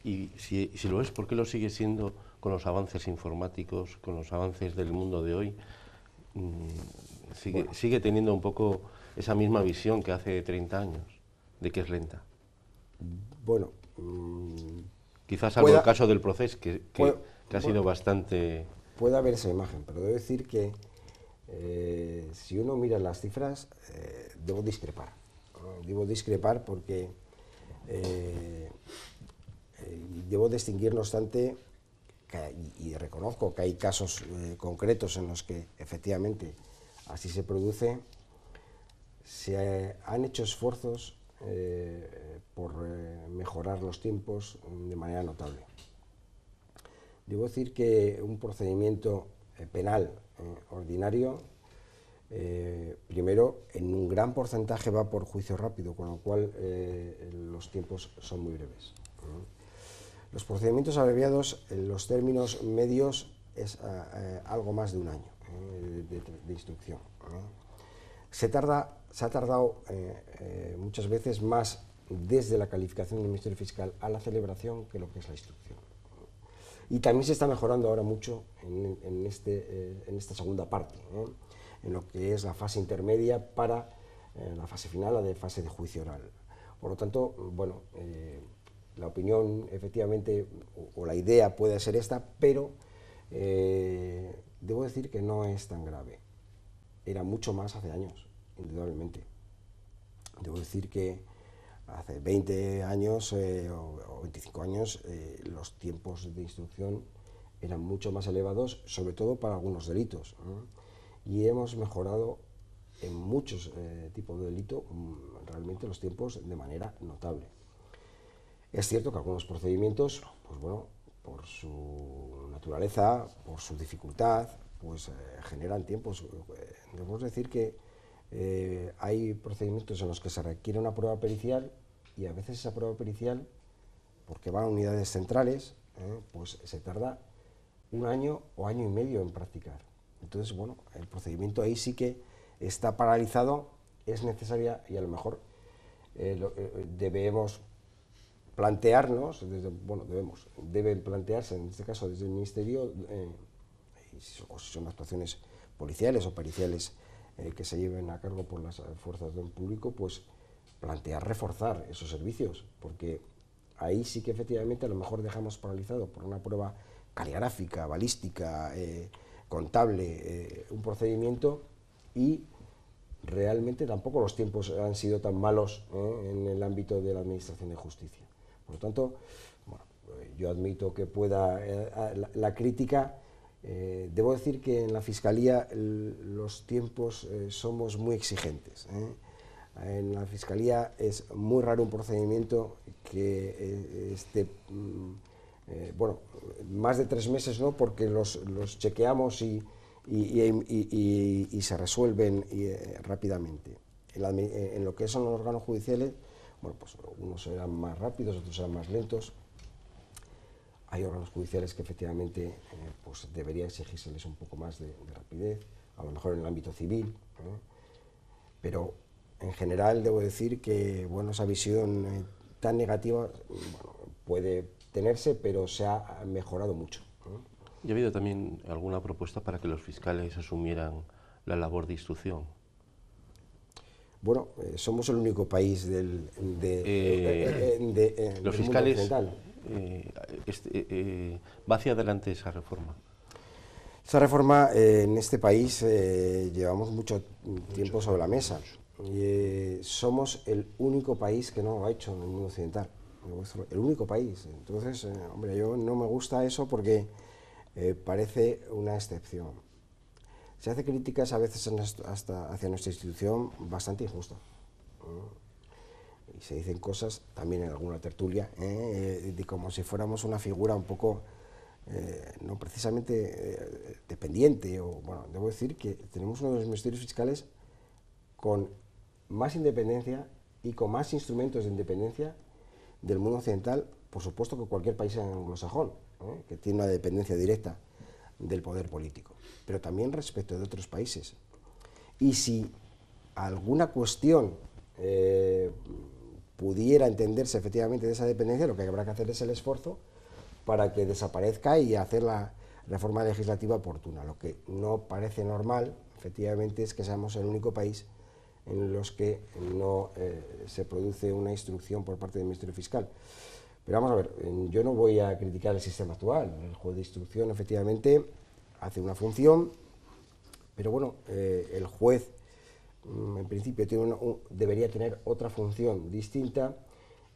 Y si lo es, ¿por qué lo sigue siendo con los avances informáticos, con los avances del mundo de hoy? Sigue teniendo un poco esa misma visión que hace 30 años, de que es lenta. Bueno, quizás algo el caso del proceso, que ha sido bastante... Puede haber esa imagen, pero debo decir que si uno mira las cifras, debo discrepar. Debo discrepar porque debo distinguir, no obstante, y reconozco que hay casos concretos en los que efectivamente así se produce, se han hecho esfuerzos por mejorar los tiempos de manera notable. Debo decir que un procedimiento penal ordinario, primero, en un gran porcentaje va por juicio rápido, con lo cual los tiempos son muy breves. Los procedimientos abreviados, los términos medios es algo más de un año de instrucción. Se ha tardado muchas veces más desde la calificación del Ministerio Fiscal a la celebración que lo que es la instrucción. Y también se está mejorando ahora mucho en esta segunda parte, en lo que es la fase intermedia para la fase final, la de fase de juicio oral. Por lo tanto, bueno, la opinión efectivamente o la idea puede ser esta, pero debo decir que no es tan grave. Era mucho más hace años, indudablemente. Debo decir que hace 20 años o 25 años los tiempos de instrucción eran mucho más elevados, sobre todo para algunos delitos, y hemos mejorado en muchos tipos de delito realmente los tiempos de manera notable. Es cierto que algunos procedimientos, pues bueno, por su naturaleza, por su dificultad, pues generan tiempos. Debemos decir que hay procedimientos en los que se requiere una prueba pericial y a veces esa prueba pericial, porque van a unidades centrales, pues se tarda un año o año y medio en practicar. Entonces, bueno, el procedimiento ahí sí que está paralizado, es necesaria y a lo mejor debemos plantearnos, deben plantearse en este caso desde el Ministerio, o si son actuaciones policiales o periciales que se lleven a cargo por las fuerzas del público, pues plantear reforzar esos servicios, porque ahí sí que efectivamente a lo mejor dejamos paralizado por una prueba caligráfica, balística, contable, un procedimiento, y realmente tampoco los tiempos han sido tan malos en el ámbito de la Administración de Justicia. Por lo tanto, bueno, yo admito que pueda la crítica. Debo decir que en la Fiscalía los tiempos somos muy exigentes. En la Fiscalía es muy raro un procedimiento que esté Bueno, más de 3 meses no, porque los chequeamos y se resuelven rápidamente. En lo que son los órganos judiciales, bueno, pues unos serán más rápidos, otros serán más lentos. Hay órganos judiciales que efectivamente pues debería exigírseles un poco más de rapidez, a lo mejor en el ámbito civil, pero en general debo decir que, bueno, esa visión tan negativa, bueno, puede tenerse, pero se ha mejorado mucho. ¿Y ha habido también alguna propuesta para que los fiscales asumieran la labor de instrucción? Bueno, somos el único país del los fiscales, ¿va hacia adelante esa reforma? Esa reforma en este país llevamos mucho tiempo sobre la mesa. Somos el único país que no lo ha hecho en el mundo occidental. El único país. Entonces, hombre, yo no me gusta eso porque parece una excepción. Se hace críticas a veces hasta hacia nuestra institución bastante injustas. Y se dicen cosas, también en alguna tertulia, de como si fuéramos una figura un poco, no precisamente dependiente. Bueno, debo decir que tenemos uno de los ministerios fiscales con más independencia y con más instrumentos de independencia del mundo occidental, por supuesto, que cualquier país anglosajón, que tiene una dependencia directa del poder político, pero también respecto de otros países. Y si alguna cuestión pudiera entenderse efectivamente de esa dependencia, lo que habrá que hacer es el esfuerzo para que desaparezca y hacer la reforma legislativa oportuna. Lo que no parece normal, efectivamente, es que seamos el único país en los que no se produce una instrucción por parte del Ministerio Fiscal. Pero vamos a ver, yo no voy a criticar el sistema actual. El juez de instrucción efectivamente hace una función, pero bueno, el juez en principio debería tener otra función distinta,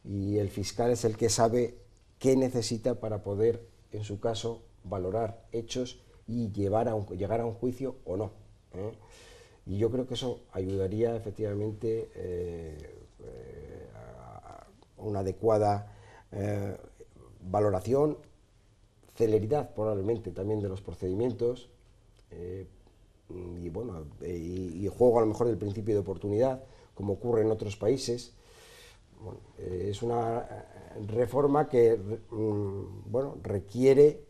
y el fiscal es el que sabe qué necesita para poder, en su caso, valorar hechos y llegar a un juicio o no. Y yo creo que eso ayudaría efectivamente a una adecuada valoración, celeridad probablemente también de los procedimientos, y bueno, y juego a lo mejor del principio de oportunidad, como ocurre en otros países. Bueno, es una reforma que bueno, requiere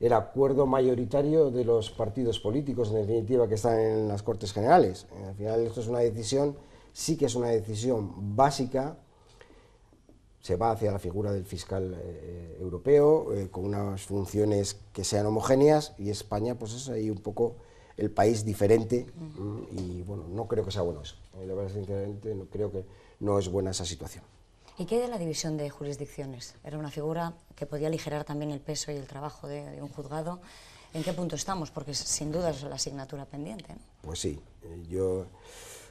el acuerdo mayoritario de los partidos políticos, en definitiva, que están en las Cortes Generales. Al final esto es una decisión, sí que es una decisión básica. Se va hacia la figura del fiscal europeo, con unas funciones que sean homogéneas, y España pues es ahí un poco el país diferente, y bueno, no creo que sea bueno eso. La verdad, sinceramente, no creo que no es buena esa situación. ¿Y qué de la división de jurisdicciones? Era una figura que podía aligerar también el peso y el trabajo de un juzgado. ¿En qué punto estamos? Porque sin duda es la asignatura pendiente, ¿no? Pues sí,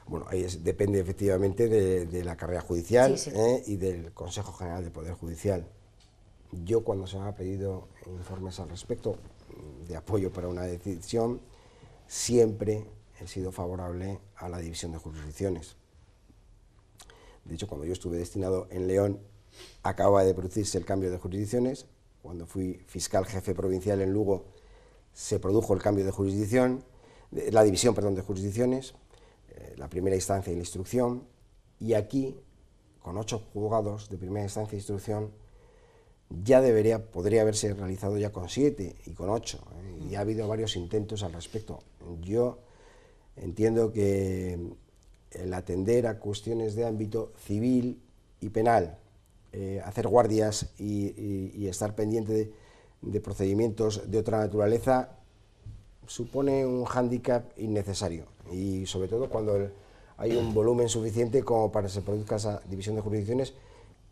bueno, ahí depende efectivamente de la carrera judicial, sí, sí. Y del Consejo General del Poder Judicial. Yo, cuando se me ha pedido informes al respecto de apoyo para una decisión, siempre he sido favorable a la división de jurisdicciones. De hecho, cuando yo estuve destinado en León, acababa de producirse el cambio de jurisdicciones. Cuando fui fiscal jefe provincial en Lugo, se produjo el cambio de jurisdicción, la división, perdón, de jurisdicciones, la primera instancia y la instrucción, y aquí, con 8 juzgados de primera instancia e instrucción, ya podría haberse realizado ya con 7 y con 8, y ha habido varios intentos al respecto. Yo entiendo que el atender a cuestiones de ámbito civil y penal, hacer guardias y estar pendiente de procedimientos de otra naturaleza, supone un hándicap innecesario, y sobre todo cuando hay un volumen suficiente como para que se produzca esa división de jurisdicciones,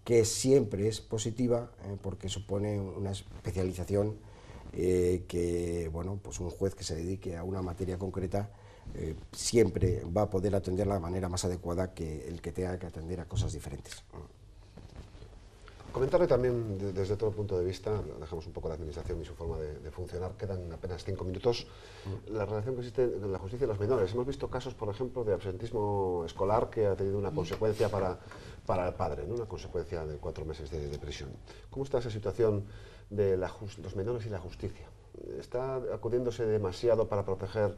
que siempre es positiva, porque supone una especialización que, bueno, pues un juez que se dedique a una materia concreta siempre va a poder atender de la manera más adecuada que el que tenga que atender a cosas diferentes. Comentarle también desde otro punto de vista, dejamos un poco la administración y su forma de funcionar, quedan apenas 5 minutos, la relación que existe en la justicia de los menores. Hemos visto casos, por ejemplo, de absentismo escolar que ha tenido una consecuencia para el padre, ¿no? Una consecuencia de 4 meses de prisión. ¿Cómo está esa situación de los menores y la justicia? ¿Está acudiéndose demasiado para proteger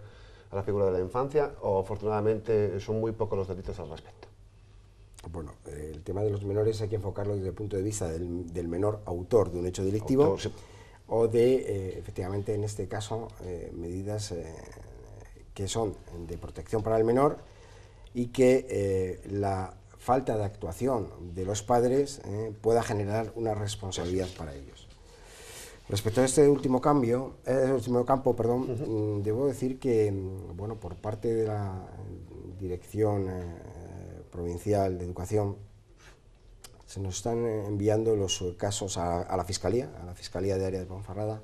a la figura de la infancia o afortunadamente son muy pocos los delitos al respecto? Bueno, el tema de los menores hay que enfocarlo desde el punto de vista del menor autor de un hecho delictivo, Autor, sí. o de, efectivamente, en este caso, medidas que son de protección para el menor y que la falta de actuación de los padres pueda generar una responsabilidad para ellos. Respecto a este último campo, debo decir que, bueno, por parte de la Dirección Provincial de Educación, se nos están enviando los casos a la Fiscalía de Área de Ponferrada,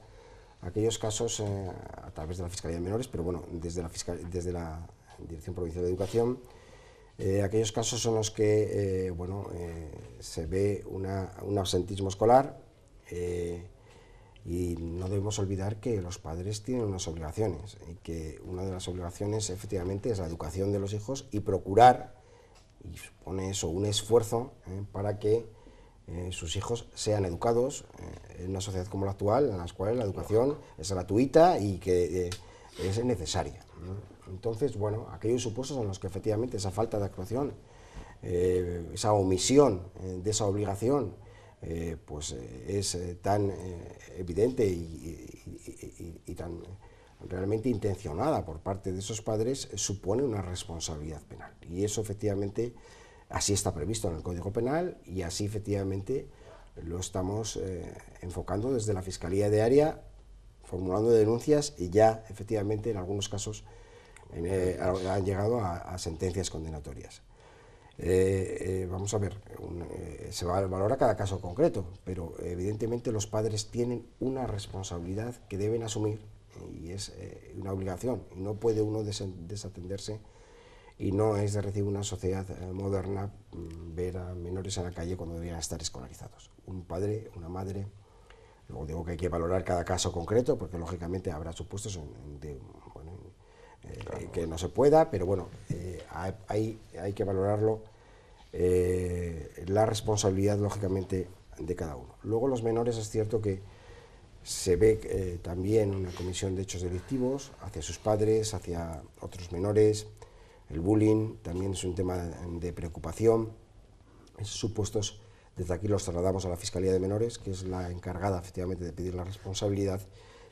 aquellos casos a través de la Fiscalía de Menores, pero bueno, desde la Dirección Provincial de Educación, aquellos casos son los que se ve un absentismo escolar, y no debemos olvidar que los padres tienen unas obligaciones, y que una de las obligaciones efectivamente es la educación de los hijos y procurar, y supone eso un esfuerzo para que sus hijos sean educados en una sociedad como la actual, en la cual la educación es gratuita y que es necesaria, ¿no? Entonces, bueno, aquellos supuestos en los que efectivamente esa falta de actuación, esa omisión de esa obligación, es tan evidente y tan realmente intencionada por parte de esos padres, supone una responsabilidad penal. Y eso efectivamente así está previsto en el Código Penal y así efectivamente lo estamos enfocando desde la Fiscalía de Área, formulando denuncias y ya efectivamente en algunos casos han llegado a sentencias condenatorias. Vamos a ver, se valora cada caso concreto, pero evidentemente los padres tienen una responsabilidad que deben asumir y es una obligación, y no puede uno desatenderse, y no es de recibir una sociedad moderna ver a menores en la calle cuando deberían estar escolarizados. Un padre, una madre, luego digo que hay que valorar cada caso concreto, porque lógicamente habrá supuestos que no se pueda, pero bueno, hay que valorarlo, la responsabilidad lógicamente de cada uno. Luego los menores, es cierto que se ve también una comisión de hechos delictivos hacia sus padres, hacia otros menores. El bullying también es un tema de preocupación. Esos supuestos, desde aquí los trasladamos a la Fiscalía de Menores, que es la encargada efectivamente de pedir la responsabilidad,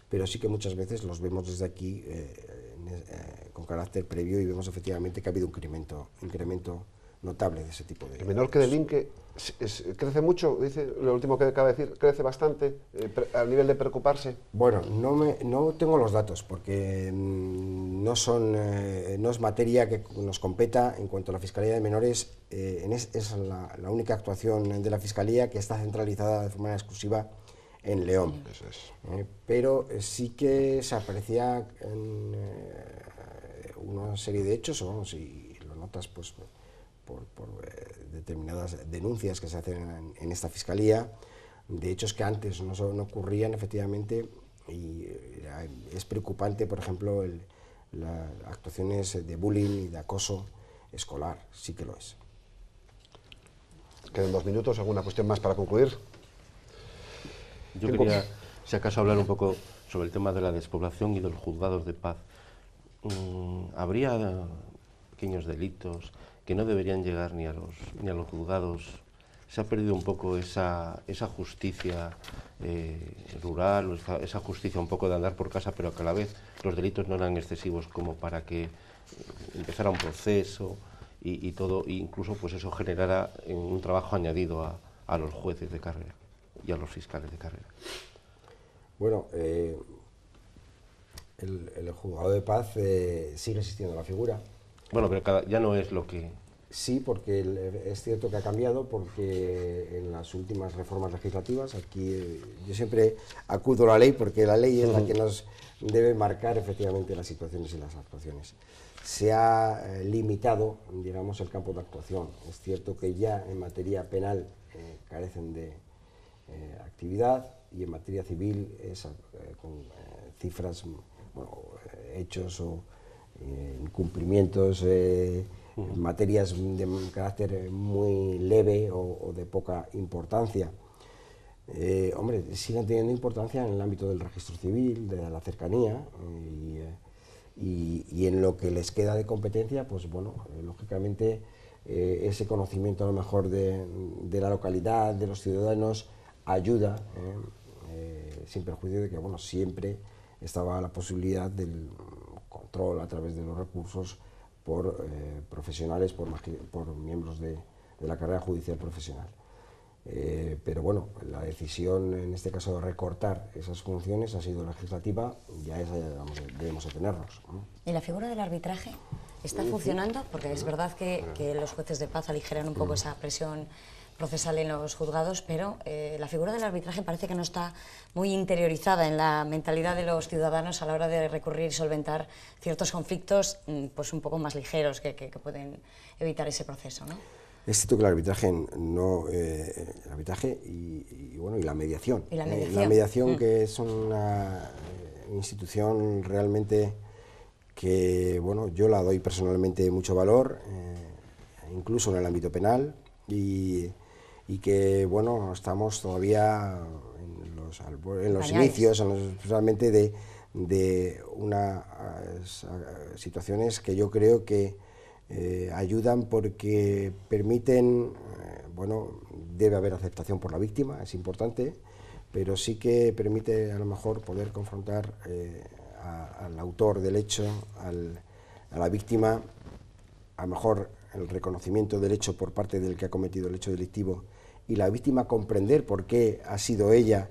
pero sí que muchas veces los vemos desde aquí con carácter previo y vemos efectivamente que ha habido un incremento notable de ese tipo de... El menor que delinque crece mucho, dice, lo último que acaba de decir, crece bastante al nivel de preocuparse. Bueno, no tengo los datos porque no es materia que nos competa. En cuanto a la Fiscalía de Menores, es la única actuación de la Fiscalía que está centralizada de forma exclusiva en León. Eso es. Pero sí que se aprecia una serie de hechos, y lo notas pues por determinadas denuncias que se hacen en esta Fiscalía, de hechos que antes no ocurrían efectivamente, y es preocupante, por ejemplo, las actuaciones de bullying y de acoso escolar, sí que lo es. Quedan 2 minutos, ¿alguna cuestión más para concluir? Yo quería, si acaso, hablar un poco sobre el tema de la despoblación y de los juzgados de paz. ¿Habría pequeños delitos que no deberían llegar ni a los juzgados? Se ha perdido un poco esa justicia rural, esa justicia un poco de andar por casa, pero que a la vez los delitos no eran excesivos como para que empezara un proceso y todo, e incluso pues eso generara un trabajo añadido a los jueces de carrera y a los fiscales de carrera. Bueno, el juzgado de paz sigue existiendo la figura. Bueno, pero ya no es lo que... Sí, porque es cierto que ha cambiado, porque en las últimas reformas legislativas, aquí yo siempre acudo a la ley, porque la ley es la que nos debe marcar efectivamente las situaciones y las actuaciones. Se ha limitado, digamos, el campo de actuación. Es cierto que ya en materia penal carecen de actividad, y en materia civil es con cifras, bueno, hechos o incumplimientos, materias de carácter muy leve o de poca importancia. Hombre, siguen teniendo importancia en el ámbito del registro civil, de la cercanía, y en lo que les queda de competencia, pues bueno, lógicamente ese conocimiento a lo mejor de la localidad, de los ciudadanos, ayuda, sin perjuicio de que, bueno, siempre estaba la posibilidad del control a través de los recursos por profesionales, por miembros de la carrera judicial profesional. Pero bueno, la decisión en este caso de recortar esas funciones ha sido legislativa y a esa debemos atenernos, ¿no? ¿Y la figura del arbitraje está funcionando? Porque es verdad que los jueces de paz aligeran un poco esa presión procesal en los juzgados, pero la figura del arbitraje parece que no está muy interiorizada en la mentalidad de los ciudadanos a la hora de recurrir y solventar ciertos conflictos pues un poco más ligeros que pueden evitar ese proceso, ¿no? Es cierto que el arbitraje, el arbitraje y la mediación. Y la mediación. La mediación, que es una institución realmente que, bueno, yo la doy personalmente mucho valor, incluso en el ámbito penal, y que, bueno, estamos todavía en los inicios, realmente de unas situaciones que yo creo que ayudan porque permiten, bueno, debe haber aceptación por la víctima, es importante, pero sí que permite a lo mejor poder confrontar al autor del hecho, a la víctima, a lo mejor el reconocimiento del hecho por parte del que ha cometido el hecho delictivo, y la víctima comprender por qué ha sido ella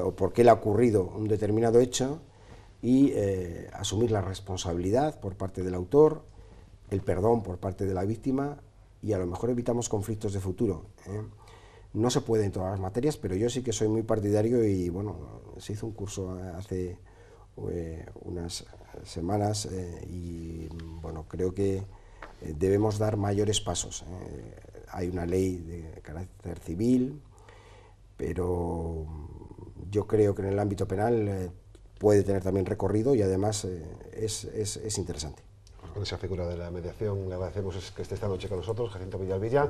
o por qué le ha ocurrido un determinado hecho, y asumir la responsabilidad por parte del autor, el perdón por parte de la víctima, y a lo mejor evitamos conflictos de futuro. No se puede en todas las materias, pero yo sí que soy muy partidario, y bueno, se hizo un curso hace unas semanas y bueno, creo que debemos dar mayores pasos. Hay una ley de carácter civil, pero yo creo que en el ámbito penal puede tener también recorrido, y además es interesante. Con esa figura de la mediación le agradecemos que esté esta noche con nosotros, Jacinto Villalvilla.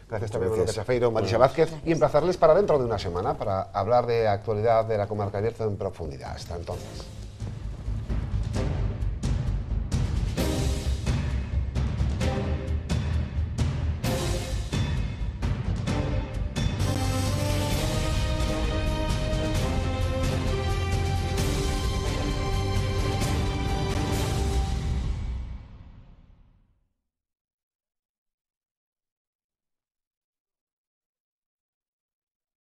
Gracias también a López Chafeiro, Marisa Vázquez, y emplazarles para dentro de una semana para hablar de actualidad de la comarca Bierzo en profundidad. Hasta entonces.